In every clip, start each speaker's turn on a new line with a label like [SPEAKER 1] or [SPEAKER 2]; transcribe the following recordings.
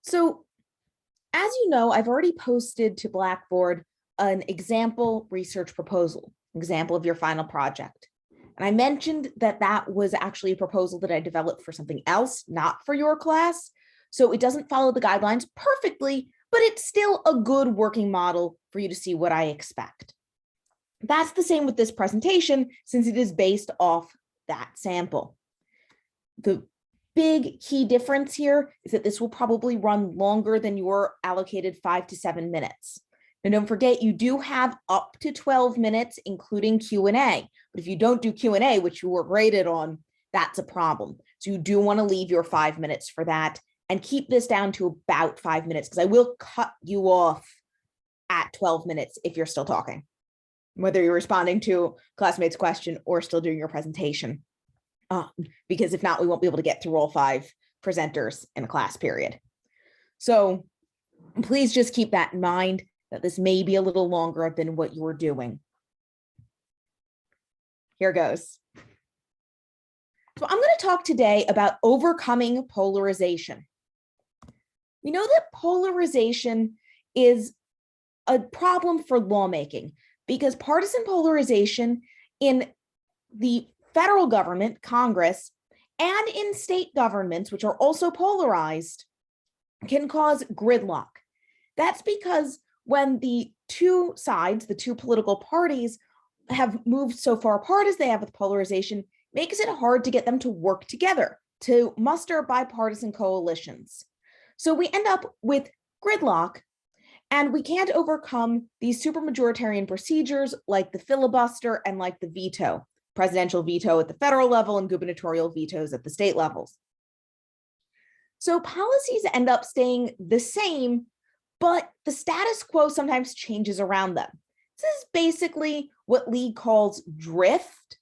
[SPEAKER 1] So as you know, I've already posted to Blackboard an example research proposal, example of your final project. And I mentioned that that was actually a proposal that I developed for something else, not for your class. So it doesn't follow the guidelines perfectly, but it's still a good working model for you to see what I expect. That's the same with this presentation, since it is based off that sample. The big key difference here is that this will probably run longer than your allocated 5 to 7 minutes. And don't forget, you do have up to 12 minutes, including Q&A. But if you don't do Q&A, which you were graded on, that's a problem. So you do want to leave your 5 minutes for that and keep this down to about 5 minutes, because I will cut you off at 12 minutes if you're still talking, whether you're responding to classmates' question or still doing your presentation. Because if not, we won't be able to get through all 5 presenters in a class period. So please just keep that in mind, that this may be a little longer than what you're doing. Here goes. So I'm going to talk today about overcoming polarization. We know that polarization is a problem for lawmaking because partisan polarization in the federal government, Congress, and in state governments, which are also polarized, can cause gridlock. That's because when the two sides, the two political parties, have moved so far apart as they have with polarization, makes it hard to get them to work together, to muster bipartisan coalitions. So we end up with gridlock, and we can't overcome these supermajoritarian procedures like the filibuster and like the veto. Presidential veto at the federal level and gubernatorial vetoes at the state levels. So policies end up staying the same, but the status quo sometimes changes around them. This is basically what Lee calls drift,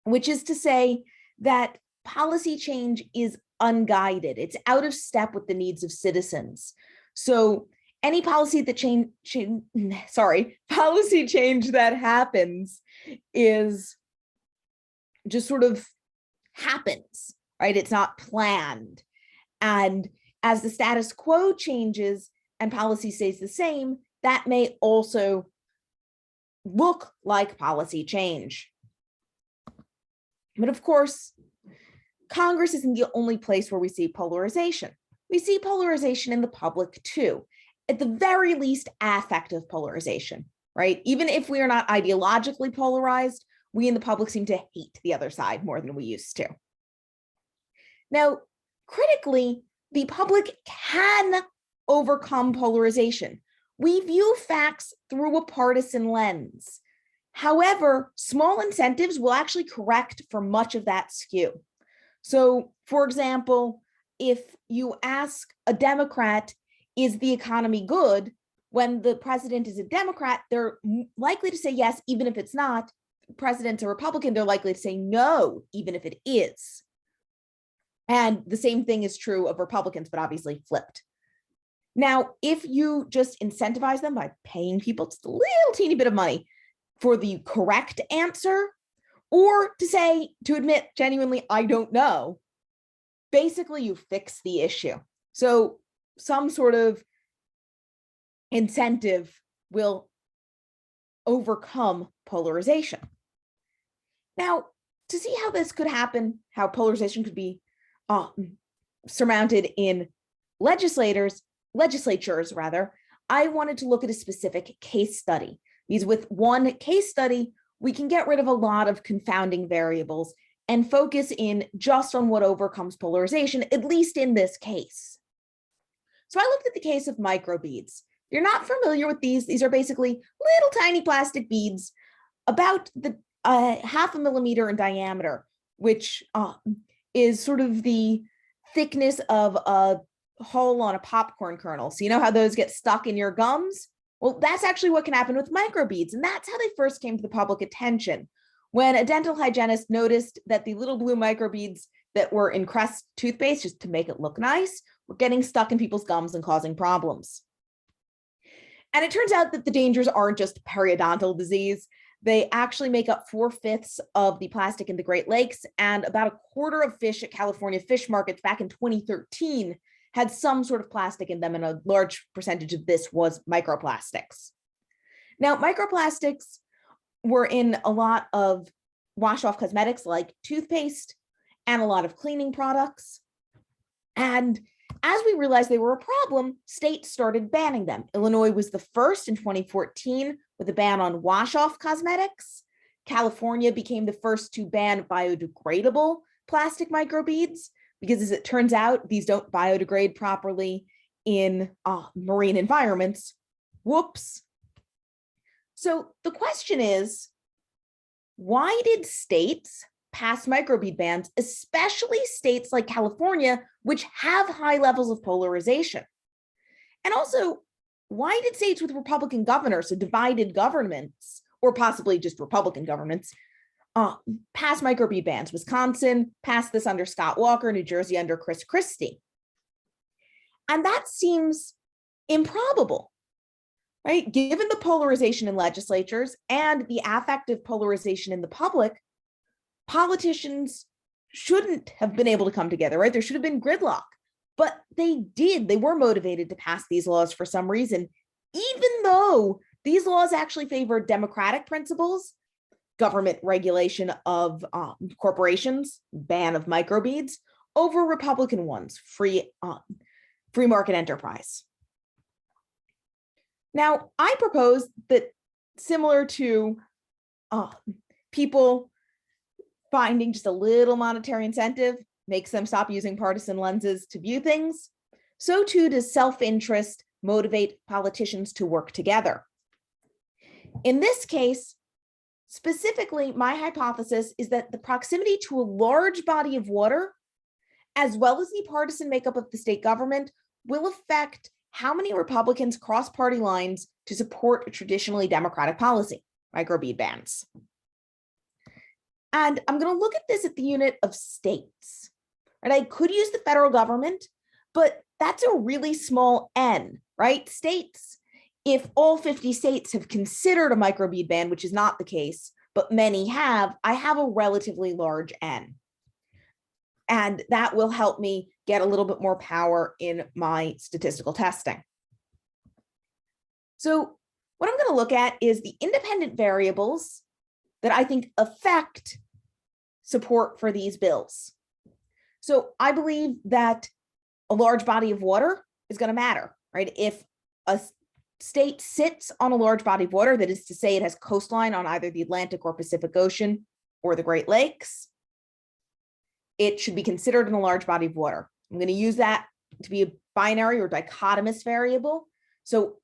[SPEAKER 1] which is to say that policy change is unguided. It's out of step with the needs of citizens. So any policy that policy change that happens is just sort of happens, right? It's not planned. And as the status quo changes and policy stays the same, that may also look like policy change. But of course, Congress isn't the only place where we see polarization. We see polarization in the public too, at the very least affective polarization, right? Even if we are not ideologically polarized, we in the public seem to hate the other side more than we used to. Now, critically, the public can overcome polarization. We view facts through a partisan lens. However, small incentives will actually correct for much of that skew. So, for example, if you ask a Democrat, is the economy good? When the president is a Democrat, they're likely to say yes, even if it's not. President's a Republican, they're likely to say no, even if it is. And the same thing is true of Republicans, but obviously flipped. Now, if you just incentivize them by paying people just a little teeny bit of money for the correct answer, or to admit genuinely, I don't know, basically you fix the issue. So some sort of incentive will overcome polarization. Now, to see how this could happen, how polarization could be surmounted in legislatures, I wanted to look at a specific case study. Because with one case study, we can get rid of a lot of confounding variables and focus in just on what overcomes polarization, at least in this case. So I looked at the case of microbeads. If you're not familiar with these are basically little tiny plastic beads about the 0.5 millimeter in diameter, which is sort of the thickness of a hole on a popcorn kernel. So you know how those get stuck in your gums? Well, that's actually what can happen with microbeads. And that's how they first came to the public attention. When a dental hygienist noticed that the little blue microbeads that were in Crest toothpaste, just to make it look nice, were getting stuck in people's gums and causing problems. And it turns out that the dangers aren't just periodontal disease. They actually make up 4/5 of the plastic in the Great Lakes, and about 1/4 of fish at California fish markets back in 2013 had some sort of plastic in them, and a large percentage of this was microplastics. Now, microplastics were in a lot of wash-off cosmetics like toothpaste and a lot of cleaning products. And as we realized they were a problem, states started banning them. Illinois was the first in 2014 with a ban on wash-off cosmetics. California became the first to ban biodegradable plastic microbeads because, as it turns out, these don't biodegrade properly in marine environments. Whoops. So the question is, why did states pass microbead bans, especially states like California, which have high levels of polarization? And also, why did states with Republican governors, so divided governments, or possibly just Republican governments, pass microbead bans? Wisconsin passed this under Scott Walker, New Jersey under Chris Christie. And that seems improbable, right? Given the polarization in legislatures and the affective polarization in the public, politicians shouldn't have been able to come together, right? There should have been gridlock, but they did. They were motivated to pass these laws for some reason, even though these laws actually favor democratic principles, government regulation of corporations, ban of microbeads, over Republican ones, free market enterprise. Now, I propose that, similar to people finding just a little monetary incentive makes them stop using partisan lenses to view things, so too does self-interest motivate politicians to work together. In this case, specifically, my hypothesis is that the proximity to a large body of water, as well as the partisan makeup of the state government, will affect how many Republicans cross party lines to support a traditionally Democratic policy, microbead bans. And I'm going to look at this at the unit of states. Right? I could use the federal government, but that's a really small N, right? States, if all 50 states have considered a microbead ban, which is not the case, but many have, I have a relatively large N. And that will help me get a little bit more power in my statistical testing. So what I'm going to look at is the independent variables that I think affect support for these bills. So I believe that a large body of water is going to matter, right? If a state sits on a large body of water, that is to say it has coastline on either the Atlantic or Pacific Ocean or the Great Lakes, it should be considered in a large body of water. I'm going to use that to be a binary or dichotomous variable. So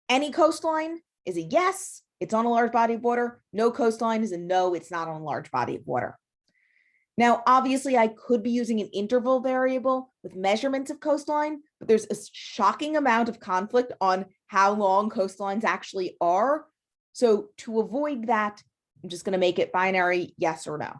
[SPEAKER 1] any coastline is a yes, it's on a large body of water. No coastline is a no, it's not on a large body of water. Now, obviously, I could be using an interval variable with measurements of coastline, but there's a shocking amount of conflict on how long coastlines actually are. So to avoid that, I'm just going to make it binary, yes or no.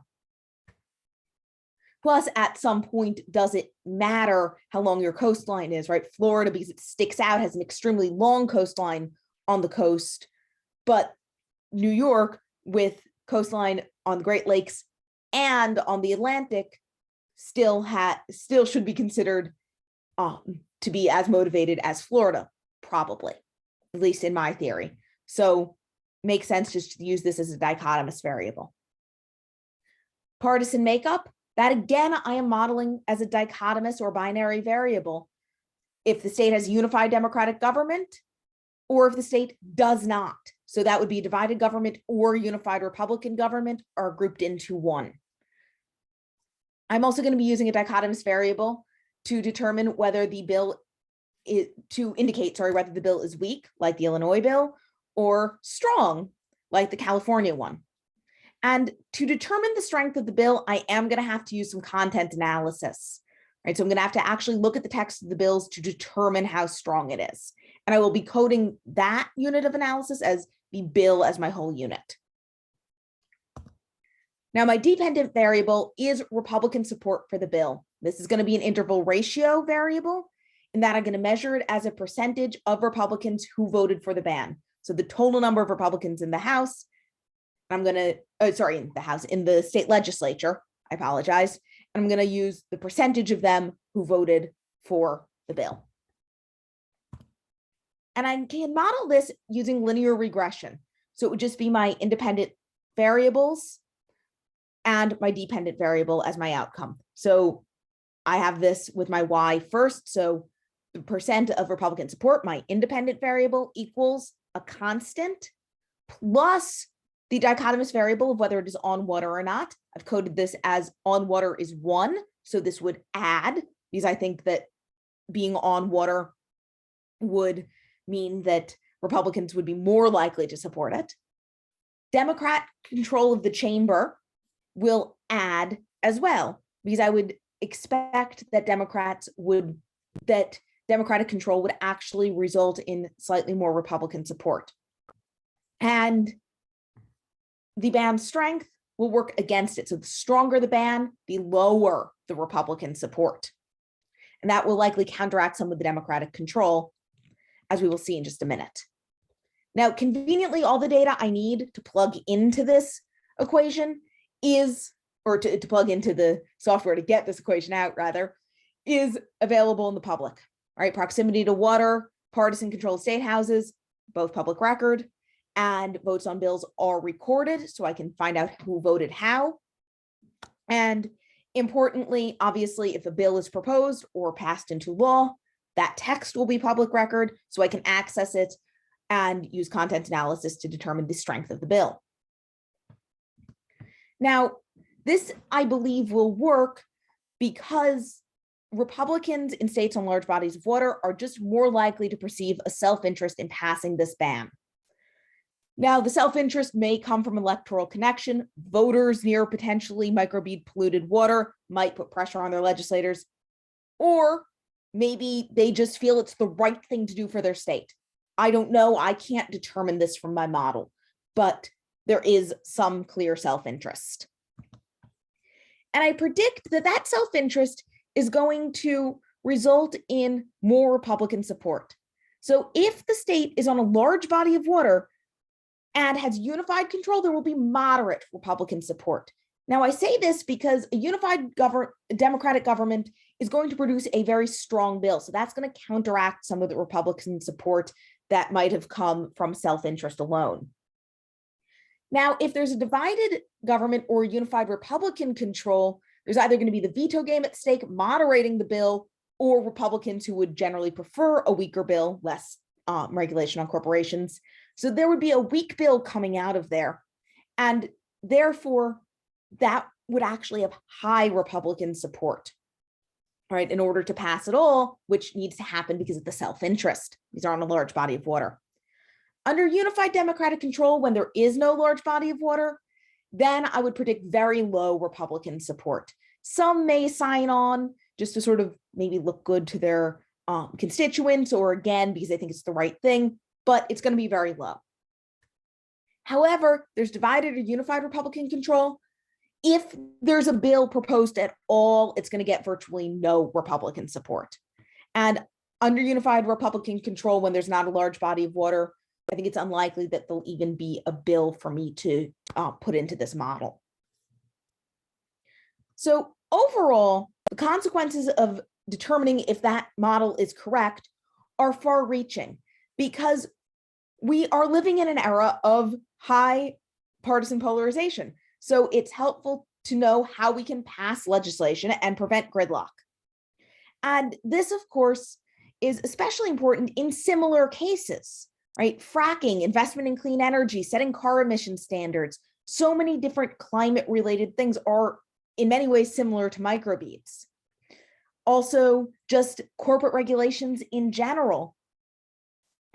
[SPEAKER 1] Plus, at some point, does it matter how long your coastline is, right? Florida, because it sticks out, has an extremely long coastline on the coast, but New York, with coastline on the Great Lakes and on the Atlantic, still should be considered to be as motivated as Florida, probably, at least in my theory. So makes sense just to use this as a dichotomous variable. Partisan makeup, that again, I am modeling as a dichotomous or binary variable. If the state has unified democratic government, or if the state does not. So that would be divided government or unified Republican government are grouped into one. I'm also going to be using a dichotomous variable to determine whether the bill is, to indicate, whether the bill is weak, like the Illinois bill, or strong, like the California one. And to determine the strength of the bill, I am going to have to use some content analysis, right? So I'm going to have to actually look at the text of the bills to determine how strong it is. And I will be coding that unit of analysis as the bill as my whole unit. Now, my dependent variable is Republican support for the bill. This is going to be an interval ratio variable, in that I'm going to measure it as a percentage of Republicans who voted for the ban. So the total number of Republicans in the House, I'm going to, in the state legislature, I apologize. And I'm going to use the percentage of them who voted for the bill. And I can model this using linear regression. So it would just be my independent variables and my dependent variable as my outcome. So I have this with my Y first. So the percent of Republican support, my independent variable, equals a constant plus the dichotomous variable of whether it is on water or not. I've coded this as on water is 1. So this would add, because I think that being on water would mean that Republicans would be more likely to support it. Democrat control of the chamber will add as well, because I would expect that Democratic control would actually result in slightly more Republican support. And the ban strength will work against it. So the stronger the ban, the lower the Republican support. And that will likely counteract some of the Democratic control, as we will see in just a minute. Now, conveniently, all the data I need to plug into this equation is, or to plug into the software to get this equation out, rather, is available in the public. All right, proximity to water, partisan controlled state houses, both public record, and votes on bills are recorded, so I can find out who voted how. And importantly, obviously, if a bill is proposed or passed into law, that text will be public record, so I can access it and use content analysis to determine the strength of the bill. Now, this, I believe, will work because Republicans in states on large bodies of water are just more likely to perceive a self-interest in passing this ban. Now, the self-interest may come from electoral connection. Voters near potentially microbead polluted water might put pressure on their legislators, or maybe they just feel it's the right thing to do for their state. I don't know. I can't determine this from my model, but there is some clear self-interest. And I predict that that self-interest is going to result in more Republican support. So if the state is on a large body of water and has unified control, there will be moderate Republican support. Now, I say this because a unified Democratic government is going to produce a very strong bill. So that's going to counteract some of the Republican support that might have come from self-interest alone. Now, if there's a divided government or unified Republican control, there's either going to be the veto game at stake moderating the bill, or Republicans who would generally prefer a weaker bill, less regulation on corporations. So there would be a weak bill coming out of there. And therefore, that would actually have high Republican support, right, in order to pass it all, which needs to happen because of the self-interest. These are on a large body of water. Under unified Democratic control, when there is no large body of water, then I would predict very low Republican support. Some may sign on just to sort of maybe look good to their constituents, or again, because they think it's the right thing, but it's going to be very low. However, there's divided or unified Republican control. If there's a bill proposed at all, it's going to get virtually no Republican support. And under unified Republican control, when there's not a large body of water, I think it's unlikely that there'll even be a bill for me to put into this model. So overall, the consequences of determining if that model is correct are far-reaching, because we are living in an era of high partisan polarization. So it's helpful to know how we can pass legislation and prevent gridlock. And this, of course, is especially important in similar cases, right? Fracking, investment in clean energy, setting car emission standards. So many different climate-related things are in many ways similar to microbeads. Also, just corporate regulations in general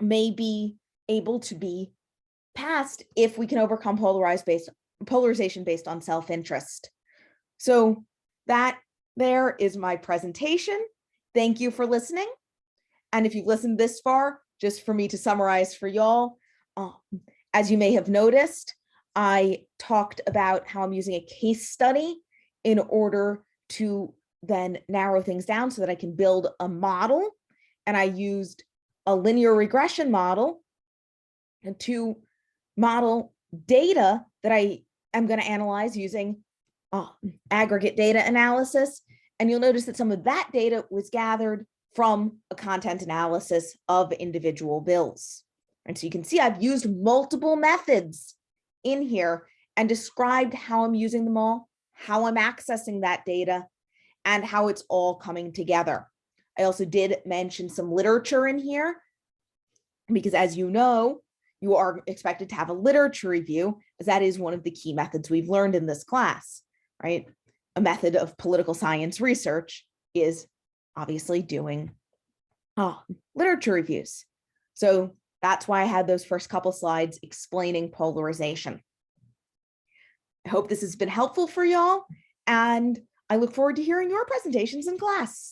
[SPEAKER 1] may be able to be passed if we can overcome polarization based on self-interest. So that there is my presentation. Thank you for listening. And if you've listened this far, just for me to summarize for y'all, as you may have noticed, I talked about how I'm using a case study in order to then narrow things down so that I can build a model. And I used a linear regression model to model data that I am going to analyze using aggregate data analysis. And you'll notice that some of that data was gathered from a content analysis of individual bills. And so you can see I've used multiple methods in here and described how I'm using them all, how I'm accessing that data, and how it's all coming together. I also did mention some literature in here because, as you know, you are expected to have a literature review, as that is one of the key methods we've learned in this class, right? A method of political science research is obviously doing literature reviews. So that's why I had those first couple slides explaining polarization. I hope this has been helpful for y'all, and I look forward to hearing your presentations in class.